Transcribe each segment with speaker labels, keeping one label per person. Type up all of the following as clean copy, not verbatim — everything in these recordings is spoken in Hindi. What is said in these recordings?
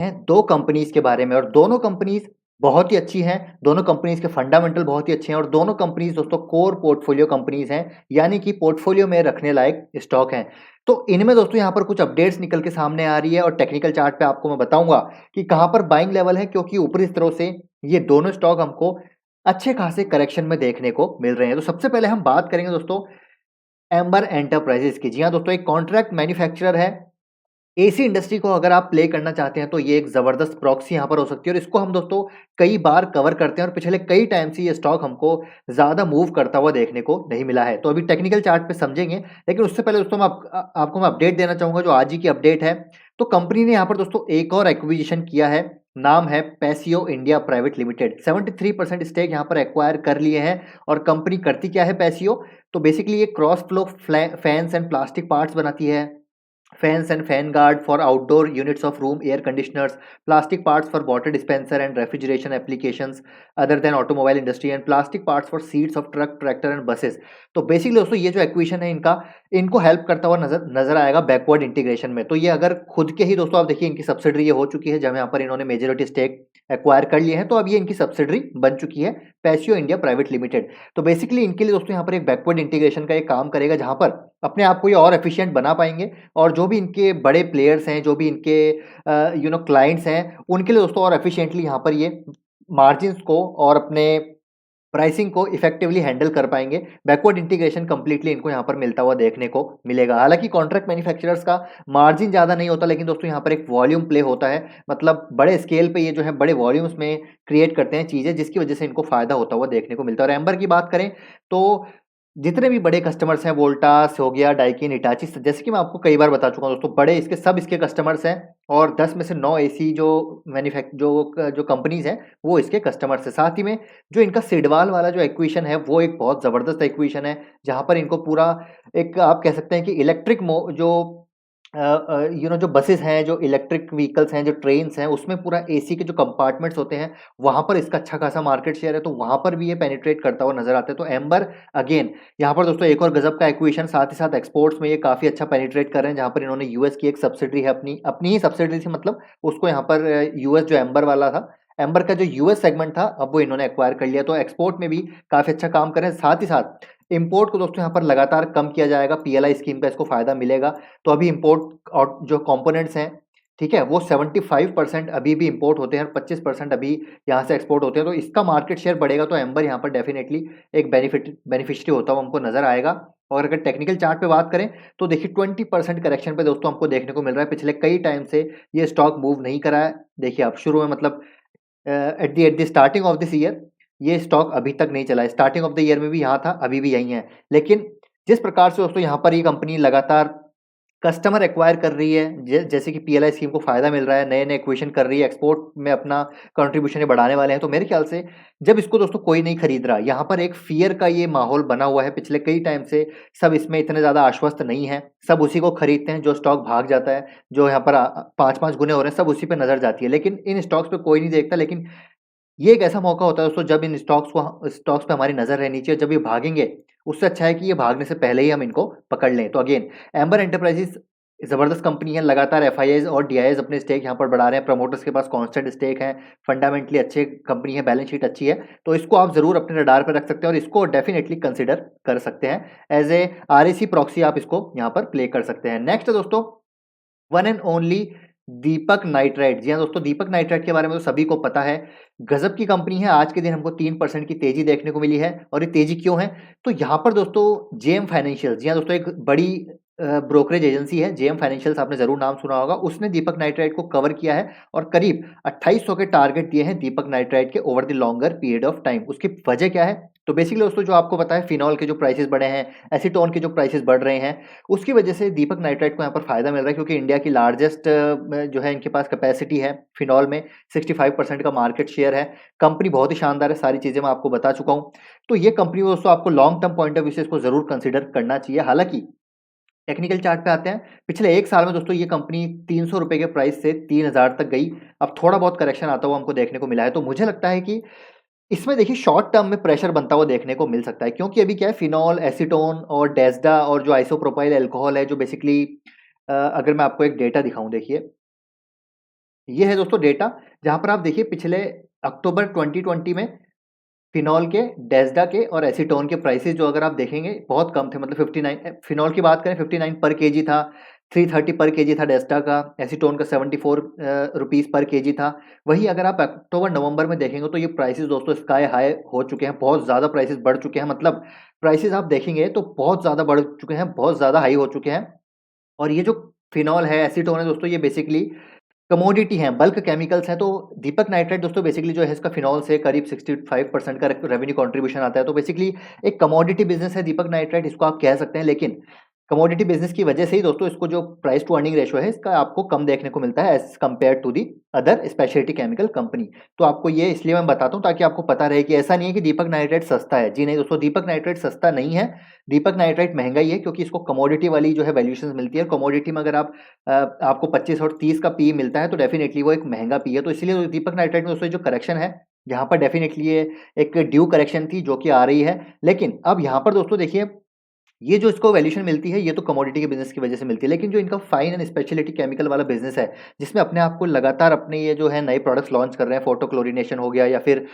Speaker 1: हैं 2 कंपनीज़ के बारे में और दोनों कंपनीज़ बहुत ही अच्छी हैं, दोनों कंपनीज़ के फंडामेंटल बहुत ही अच्छे हैं और दोनों कंपनीज़ दोस्तों कोर पोर्टफोलियो कंपनीज़ हैं, यानी कि पोर्टफोलियो में रखने लायक स्टॉक हैं। तो इनमें दोस्तों यहाँ पर कुछ अपडेट्स निकल के सामने आ रही है और टेक्निकल चार्ट पे आपको मैं बताऊँगा कि कहाँ पर बाइंग लेवल है, क्योंकि ऊपरी स्तरों से ये दोनों स्टॉक हमको अच्छे खासे करेक्शन में देखने को मिल रहे हैं। तो सबसे पहले हम बात करेंगे दोस्तों एम्बर एंटरप्राइजेज़ की। जी हाँ दोस्तों, एक कॉन्ट्रैक्ट मैन्युफैक्चरर है। एसी इंडस्ट्री को अगर आप प्ले करना चाहते हैं तो ये एक ज़बरदस्त प्रॉक्सी यहाँ पर हो सकती है और इसको हम दोस्तों कई बार कवर करते हैं और पिछले कई टाइम से ये स्टॉक हमको ज़्यादा मूव करता हुआ देखने को नहीं मिला है। तो अभी टेक्निकल चार्ट पे समझेंगे, लेकिन उससे पहले दोस्तों आपको मैं अपडेट देना चाहूँगा जो आज ही की अपडेट है। तो कंपनी ने यहाँ पर दोस्तों एक और एक्विजिशन किया है, नाम है पैसियो इंडिया प्राइवेट लिमिटेड। 73% स्टेक यहाँ पर एक्वायर कर लिए हैं और कंपनी करती क्या है पैसियो? तो बेसिकली ये cross flow fans and plastic parts बनाती है। Fans and fan guard for outdoor units of room air conditioners, plastic parts for water dispenser and refrigeration applications other than automobile industry and plastic parts for seats of truck, tractor and buses. तो बेसिकली दोस्तों ये जो एक्विजिशन है इनका, इनको हेल्प करता हुआ नजर नजर आएगा बैकवर्ड इंटीग्रेशन में। तो ये अगर खुद के ही दोस्तों आप देखिए इनकी सब्सिडरी ये हो चुकी है, जब यहाँ पर इन्होंने मेजोरिटी स्टेक एक्वायर कर लिए हैं, तो अब ये इनकी सब्सिडरी बन चुकी है पैसियो इंडिया प्राइवेट लिमिटेड। तो बेसिकली इनके लिए दोस्तों यहाँ पर एक बैकवर्ड इंटीग्रेशन का एक काम करेगा, जहाँ पर अपने आप को ये और एफिशिएंट बना पाएंगे और जो भी इनके बड़े प्लेयर्स हैं, जो भी इनके क्लाइंट्स हैं, उनके लिए दोस्तों और एफिशिएंटली यहाँ पर ये मार्जिन्स को और अपने प्राइसिंग को इफेक्टिवली हैंडल कर पाएँगे। बैकवर्ड इंटीग्रेशन कंप्लीटली इनको यहाँ पर मिलता हुआ देखने को मिलेगा। हालाँकि कॉन्ट्रैक्ट मैन्युफैक्चरर्स का मार्जिन ज़्यादा नहीं होता, लेकिन दोस्तों यहाँ पर एक वॉल्यूम प्ले होता है। मतलब बड़े स्केल पे ये जो है बड़े वॉल्यूम्स में क्रिएट करते हैं चीज़ें, जिसकी वजह से इनको फ़ायदा होता हुआ देखने को मिलता है। और एम्बर की बात करें तो जितने भी बड़े कस्टमर्स हैं, वोल्टास हो गया, डाइकिन, हिटाची, जैसे कि मैं आपको कई बार बता चुका हूँ दोस्तों, बड़े इसके कस्टमर्स हैं और 10 में से 9 एसी जो जो कंपनीज़ हैं, वो इसके कस्टमर्स हैं। साथ ही में जो इनका सिडवाल वाला जो एक्विजिशन है, वो एक बहुत ज़बरदस्त एक्विजिशन है, जहाँ पर इनको पूरा एक आप कह सकते हैं कि इलेक्ट्रिक जो जो बसेस हैं, जो इलेक्ट्रिक व्हीकल्स हैं, जो ट्रेन्स हैं, उसमें पूरा एसी के जो कंपार्टमेंट्स होते हैं, वहाँ पर इसका अच्छा खासा मार्केट शेयर है, तो वहाँ पर भी ये पेनिट्रेट करता हुआ नज़र आता है। तो एम्बर अगेन यहाँ पर दोस्तों एक और गज़ब का एक्विजिशन, साथ ही साथ एक्सपोर्ट्स में ये काफ़ी अच्छा पेनिट्रेट कर रहे हैं, जहाँ पर इन्होंने यूएस की एक सब्सिडरी है, अपनी अपनी ही सब्सिडरी थी, मतलब उसको यहाँ पर यूएस जो एम्बर वाला था, एम्बर का जो यूएस सेगमेंट था, अब वो इन्होंने एक्वायर कर लिया। तो एक्सपोर्ट में भी काफ़ी अच्छा काम कर रहे हैं। साथ ही साथ इम्पोर्ट को दोस्तों यहाँ पर लगातार कम किया जाएगा, पीएलआई स्कीम का इसको फ़ायदा मिलेगा। तो अभी इम्पोर्ट और जो कंपोनेंट्स हैं, ठीक है, वो 75% अभी भी इम्पोर्ट होते हैं और 25% अभी यहाँ से एक्सपोर्ट होते हैं। तो इसका मार्केट शेयर बढ़ेगा, तो एम्बर यहाँ पर डेफिनेटली एक बेनिफिशियरी होता हुआ हमको नज़र आएगा। और अगर टेक्निकल चार्ट पे बात करें तो देखिए 20% करेक्शन पे दोस्तों हमको देखने को मिल रहा है। पिछले कई टाइम से ये स्टॉक मूव नहीं करा है। देखिए अब शुरू में मतलब at the starting of this year ये स्टॉक अभी तक नहीं चला है। स्टार्टिंग ऑफ द ईयर में भी यहाँ था, अभी भी यहीं है। लेकिन जिस प्रकार से दोस्तों यहाँ पर ये कंपनी लगातार कस्टमर एक्वायर कर रही है, जैसे कि पीएलआई स्कीम को फ़ायदा मिल रहा है, नए-नए एक्विजिशन कर रही है, एक्सपोर्ट में अपना कंट्रीब्यूशन ये बढ़ाने वाले हैं, तो मेरे ख्याल से जब इसको दोस्तों कोई नहीं खरीद रहा, यहाँ पर एक फ़ियर का ये माहौल बना हुआ है पिछले कई टाइम से, सब इसमें इतने ज़्यादा आश्वस्त नहीं हैं, सब उसी को खरीदते हैं, जो स्टॉक भाग जाता है, जो यहाँ पर 5-5 गुने हो रहे हैं, सब उसी पे नज़र जाती है। लेकिन इन स्टॉक्स पे कोई नहीं देखता, लेकिन ये एक ऐसा मौका होता है दोस्तों जब इन स्टॉक्स पे हमारी नज़र रहनी चाहिए, जब ये भागेंगे, उससे अच्छा है कि ये भागने से पहले ही हम इनको पकड़ लें। तो अगेन एम्बर एंटरप्राइजेज़ ज़बरदस्त कंपनी है, लगातार एफआईआईज़ और डीआईआईज़ अपने स्टेक यहाँ पर बढ़ा रहे हैं, प्रमोटर्स के पास कांस्टेंट स्टेक है, फंडामेंटली अच्छी कंपनी है, बैलेंस शीट अच्छी है, तो इसको आप ज़रूर अपने रडार पे रख सकते हैं और इसको डेफिनिटली कंसिडर कर सकते हैं। एज़ ए आरएसी प्रॉक्सी आप इसको यहाँ पर प्ले कर सकते हैं। नेक्स्ट है दोस्तों one and only Deepak Nitrite. जी हाँ दोस्तों, दीपक नाइट्राइट के बारे में तो सभी को पता है, गजब की कंपनी है। आज के दिन हमको 3% की तेजी देखने को मिली है और ये तेजी क्यों है? तो यहाँ पर दोस्तों जेएम फाइनेंशियल, जी हाँ दोस्तों, एक बड़ी ब्रोकरेज एजेंसी है जेएम फाइनेंशियल्स, आपने जरूर नाम सुना होगा, उसने दीपक नाइट्राइट को कवर किया है और करीब 2800 के टारगेट दिए हैं दीपक नाइट्राइट के over the longer period of time. उसकी वजह क्या है? तो बेसिकली दोस्तों जो आपको पता है, फिनॉल के जो प्राइसेस बढ़े हैं, एसीटोन के जो प्राइसेस बढ़ रहे हैं, उसकी वजह से दीपक नाइट्राइट को यहाँ पर फायदा मिल रहा है, क्योंकि इंडिया की लार्जेस्ट जो है इनके पास कैपेसिटी है फिनॉल में, 65% का मार्केट शेयर है। कंपनी बहुत ही शानदार है, सारी चीज़ें मैं आपको बता चुका हूँ। तो ये कंपनी दोस्तों आपको long term point of view से इसको जरूर कंसिडर करना चाहिए। हालांकि टेक्निकल चार्ट पे आते हैं, पिछले एक साल में दोस्तों ये कंपनी 300 रुपए के प्राइस से 3000 तक गई। अब थोड़ा बहुत करेक्शन आता हुआ हमको देखने को मिला है, तो मुझे लगता है कि इसमें देखिए शॉर्ट टर्म में प्रेशर बनता हुआ देखने को मिल सकता है, क्योंकि अभी क्या है, फिनॉल, एसीटोन और डेस्डा और जो आइसोप्रोपाइल अल्कोहल है, जो बेसिकली अगर मैं आपको एक डेटा दिखाऊं, देखिए ये है दोस्तों डेटा, जहाँ पर आप देखिए पिछले अक्टूबर 2020 में फिनॉल के, डेस्डा के और एसीटोन के प्राइसेस जो अगर आप देखेंगे बहुत कम थे, मतलब 59, फिनॉल की बात करें 59 पर केजी था, 330 पर केजी था डेस्डा का, एसीटोन का 74 रुपीज़ पर केजी था। वहीं अगर आप अक्टूबर नवंबर में देखेंगे तो ये प्राइसेस दोस्तों स्काई हाई हो चुके हैं, बहुत ज़्यादा प्राइसेस बढ़ चुके हैं, मतलब प्राइसेस आप देखेंगे तो बहुत ज़्यादा बढ़ चुके हैं, बहुत ज़्यादा हाई हो चुके हैं। और ये जो फिनॉल है, एसीटोन है दोस्तों, ये बेसिकली कमोडिटी हैं, बल्क केमिकल्स हैं। तो दीपक नाइट्राइट दोस्तों बेसिकली जो है इसका फिनॉल से करीब 65% का रेवेन्यू कंट्रीब्यूशन आता है। तो बेसिकली एक कमोडिटी बिजनेस है दीपक नाइट्राइट, इसको आप कह सकते हैं। लेकिन कमोडिटी बिजनेस की वजह से ही दोस्तों इसको जो प्राइस टू अर्निंग रेशियो है इसका आपको कम देखने को मिलता है as compared to the other speciality chemical company. तो आपको ये इसलिए मैं बताता हूँ ताकि आपको पता रहे कि ऐसा नहीं है कि दीपक नाइट्राइट सस्ता है। जी नहीं दोस्तों, दीपक नाइट्राइट सस्ता नहीं है, दीपक नाइट्राइट महंगा ही है, क्योंकि इसको कमोडिटी वाली जो है वैल्यूएशन मिलती है। कमोडिटी में अगर आपको 25 और 30 का पी मिलता है तो डेफिनेटली वो एक महंगा पी है। तो इसलिए दीपक नाइट्राइट में दोस्तों जो करेक्शन है, यहाँ पर डेफिनेटली ये एक ड्यू करेक्शन थी जो कि आ रही है। लेकिन अब यहाँ पर दोस्तों देखिए, ये जो इसको वैल्यूएशन मिलती है ये तो कमोडिटी के बिजनेस की वजह से मिलती है। लेकिन जो इनका फाइन एंड स्पेशलिटी केमिकल वाला बिजनेस है, जिसमें अपने आप को लगातार अपने ये जो है नए प्रोडक्ट्स लॉन्च कर रहे हैं, फोटो क्लोरिनेशन हो गया या फिर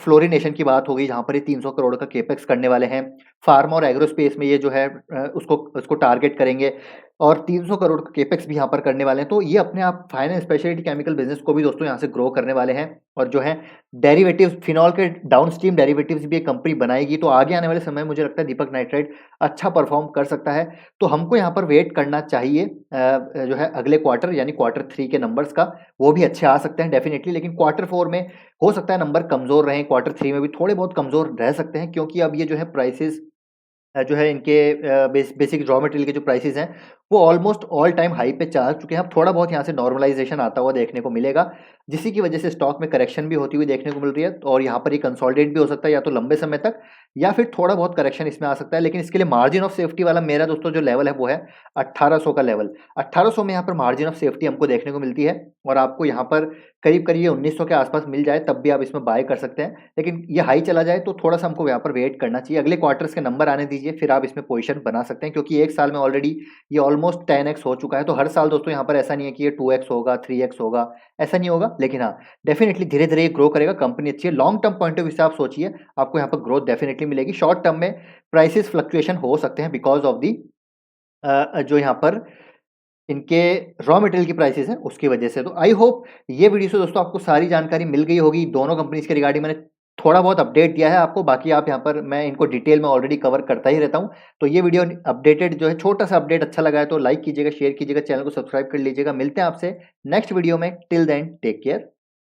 Speaker 1: फ्लोरिनेशन की बात हो गई, जहाँ पर ये 300 करोड़ का केपेक्स करने वाले हैं। फार्मा और एग्रोस्पेस में ये जो है उसको टारगेट करेंगे और 300 करोड़ का केपेक्स भी यहाँ पर करने वाले हैं। तो ये अपने आप fine and speciality chemical business को भी दोस्तों यहाँ से ग्रो करने वाले हैं। और जो है डेरिवेटिव्स, फिनॉल के डाउनस्ट्रीम डेरिवेटिव्स भी एक कंपनी बनाएगी। तो आगे आने वाले समय में मुझे लगता है दीपक नाइट्राइट अच्छा परफॉर्म कर सकता है। तो हमको यहाँ पर वेट करना चाहिए जो है अगले क्वार्टर यानी Q3 के नंबर्स का, वो भी अच्छे आ सकते हैं डेफिनेटली। लेकिन Q4 में हो सकता है नंबर कमज़ोर रहें, Q3 में भी थोड़े बहुत कमज़ोर रह सकते हैं, क्योंकि अब ये जो है प्राइसेस जो है इनके बेसिक रॉ मटेरियल के जो प्राइसेस हैं वो ऑलमोस्ट ऑल टाइम हाई पे जा चुके हैं। अब थोड़ा बहुत यहाँ से नॉर्मलाइजेशन आता हुआ देखने को मिलेगा, जिसी की वजह से स्टॉक में करेक्शन भी होती हुई देखने को मिल रही है। और यहाँ पर ये कंसोलिडेट भी हो सकता है या तो लंबे समय तक, या फिर थोड़ा बहुत करेक्शन इसमें आ सकता है। लेकिन इसके लिए मार्जिन ऑफ सेफ्टी वाला मेरा दोस्तों जो लेवल है वो है 1800 का लेवल। 1800 में यहाँ पर मार्जिन ऑफ सेफ्टी हमको देखने को मिलती है, और आपको यहाँ पर करीब करीब 1900 के आसपास मिल जाए तब भी आप इसमें बाय कर सकते हैं। लेकिन ये हाई चला जाए तो थोड़ा सा हमको यहाँ पर वेट करना चाहिए, अगले क्वार्टर्स के नंबर आने दीजिए, फिर आप इसमें पोजीशन बना सकते हैं। क्योंकि एक साल में ऑलरेडी ये ऑलमोस्ट 10x हो चुका है। तो हर साल दोस्तों यहाँ पर ऐसा नहीं है कि ये 2x होगा, 3x होगा, ऐसा नहीं होगा। लेकिन हाँ, डेफिनेटली धीरे धीरे ग्रो करेगा, कंपनी अच्छी है। Long term point of view से आप सोचिए, आपको यहाँ पर ग्रोथ डेफिनेटली मिलेगी। शॉर्ट टर्म में प्राइसेस फ्लक्चुएशन हो सकते हैं बिकॉज ऑफ दी जो यहाँ पर इनके रॉ मटेरियल की प्राइसेस हैं उसकी वजह से। तो आई होप ये वीडियो से दोस्तों आपको सारी जानकारी मिल गई होगी। दोनों कंपनीज के रिगार्डिंग मैंने थोड़ा बहुत अपडेट दिया है आपको, बाकी आप यहाँ पर मैं इनको डिटेल में ऑलरेडी कवर करता ही रहता हूँ। तो ये वीडियो अपडेटेड जो है, छोटा सा अपडेट अच्छा लगा है तो लाइक कीजिएगा, शेयर कीजिएगा, चैनल को सब्सक्राइब कर लीजिएगा। मिलते हैं आपसे नेक्स्ट वीडियो में, टिल देन टेक केयर।